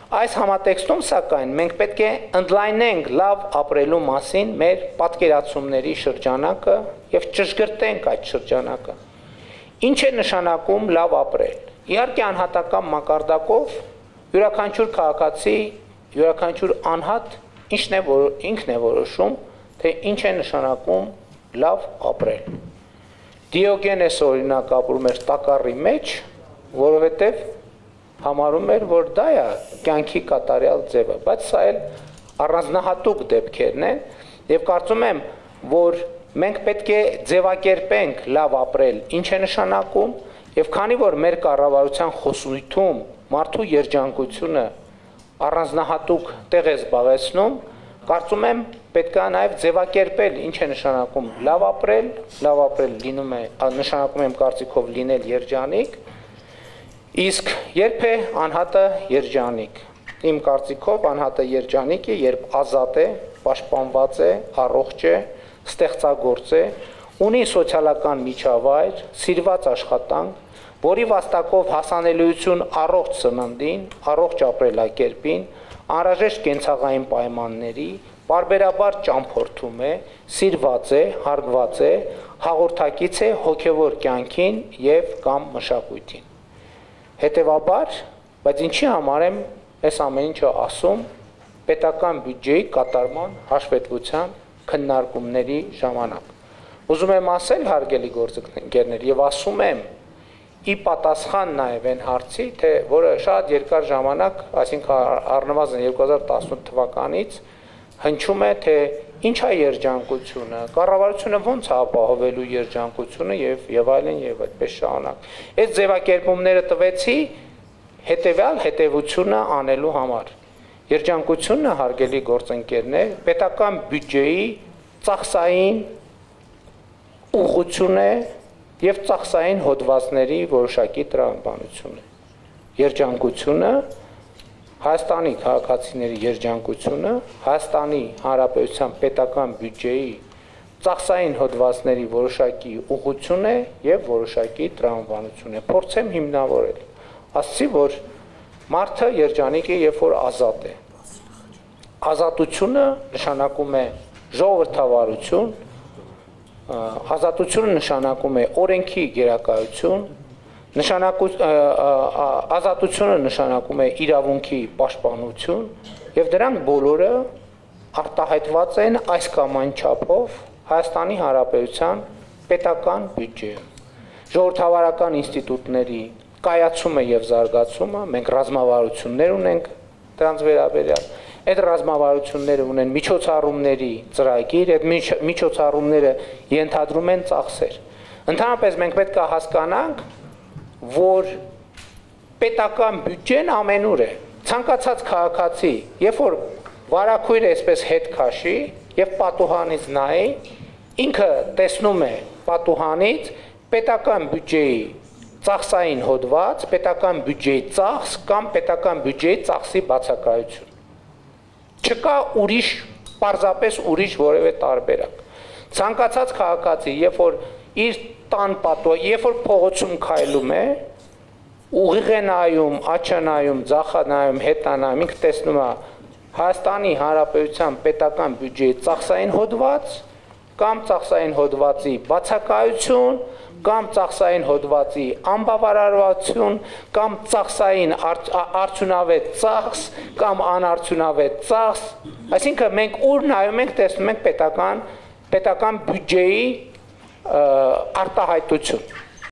Այս համատեքստում սակայն մենք պետք է ընդլայնենք լավ ապրելու մասին մեր պատկերացումների շրջանակը եւ ճշգրտենք այդ շրջանակը։ Ինչ է նշանակում լավ ապրել։ Իհարկե անհատական մակարդակով յուրաքանչյուր քաղաքացի, յուրաքանչյուր անհատ ինքն է որոշում, թե ինչ է նշանակում լավ ապրել։ Դիոգենեսը օրինակ ապրում էր տակառի մեջ, որովհետև համարում էր, որ դա է կյանքի կատարյալ ձևը, բայց սա էլ առանձնահատուկ դեպքերն են, եւ կարծում եմ, որ մենք պետք է ձևակերպենք լավ ապրել ինչ է նշանակում, եւ քանի որ մեր կառավարության խոսույթում մարդու երջանկությունը առանձնահատուկ տեղ է զբաղեցնում, կարծում եմ պետք է նաև ձևակերպել ինչ է նշանակում լավ ապրել լինում է նշանակում եմ կարծիքով լինել երջանիկ, իսկ երբ է անհատը երջանիկ։ Իմ կարծիքով անհատը երջանիկ է, երբ ազատ է, պաշտպանված է, առողջ է, ստեղծագործ է, ունի սոցիալական միջավայր, սիրված աշխատանք, որի վաստակով հասանելիություն առողջ սննդին, առողջ ապրելակերպին, անհրաժեշտ կենցաղային պայմանների, պարբերաբար ճամփորդում է, սիրված է, հարգված է, հաղորդակից է հոգևոր կյանքին եւ կամ մշակույթին։ Հետևաբար, բայց ինչի համար եմ այս ամեն ինչը ասում պետական բյուջեի կատարման հաշվետվության քննարկումների ժամանակ։ Ուզում եմ ասել, հարգելի գործընկերներ, եւ ասում եմ ի պատասխան նաև այն հարցի, թե որը շատ երկար ժամանակ, այսինքն առնվազն 2018 թվականից հնչում է, թե ինչ է երջանկությունը, կառավարությունը ոնց է ապահովելու երջանկությունը եւ այլն եւ այդպես շարունակ։ Այս ձևակերպումները տվեցի հետեւյալ հետևությունը անելու համար։ Երջանկությունը, հարգելի գործընկերներ, պետական բյուջեի ծախսային ուղղություն է եւ ծախսային հոդվածների որոշակի տրամաբանություն է։ Երջանկությունը Հայաստանի քաղաքացիների երջանկությունը Հայաստանի Հանրապետության պետական բյուջեի ծախսային հոդվածների որոշակի ուղղություն է եւ որոշակի տրամաբանություն է։ Փորձեմ հիմնավորել։ Ասացի, որ մարդը երջանիկ է, երբ որ ազատ է։ Ազատությունը նշանակում է ժողովրդավարություն, ազատությունը նշանակում է օրենքի գերակայություն, ազատությունը նշանակում է իրավունքի պաշտպանություն եւ դրանք բոլորը արտահայտված են այս կամ այն չափով Հայաստանի Հանրապետության պետական բյուջեում։ Ժողովրդավարական ինստիտուտների կայացումը եւ զարգացումը, մենք ռազմավարություններ ունենք դրանց վերաբերյալ, այդ ռազմավարությունները ունեն միջոցառումների ծրագիր, այդ միջոցառումները ենթադրում են ծախսեր։ Ընդհանրապես մենք պետք է հասկանանք, որ պետական բյուջեն ամենուր է։ Ցանկացած քաղաքացի, երբ որ վարակույրը այսպես հետ քաշի եւ պատուհանից նայի, ինքը տեսնում է պատուհանից պետական բյուջեի ծախսային հոդված, պետական բյուջեի ծախս կամ պետական բյուջեի ծախսի բացակայություն։ Չկա ուրիշ, պարզապես ուրիշ որևէ տարբերակ։ Ցանկացած քաղաքացի, երբ որ իր տան պատո, երբ որ փողոցում քայլում է, ուղիղ է նայում, աչք է նայում, ձախ է նայում, հետ է նայում, ինքը տեսնում է Հայաստանի Հանրապետության պետական բյուջեի ծախսային հոդված, կամ ծախսային հոդվածի բացակայություն, կամ ծախսային հոդվածի անբավարարություն, կամ ծախսային արդյունավետ ծախս, կամ անարդյունավետ ծախս, այսինքն մենք ուր նայում ենք, տեսնում ենք պետական բյուջեի արտահայտություն։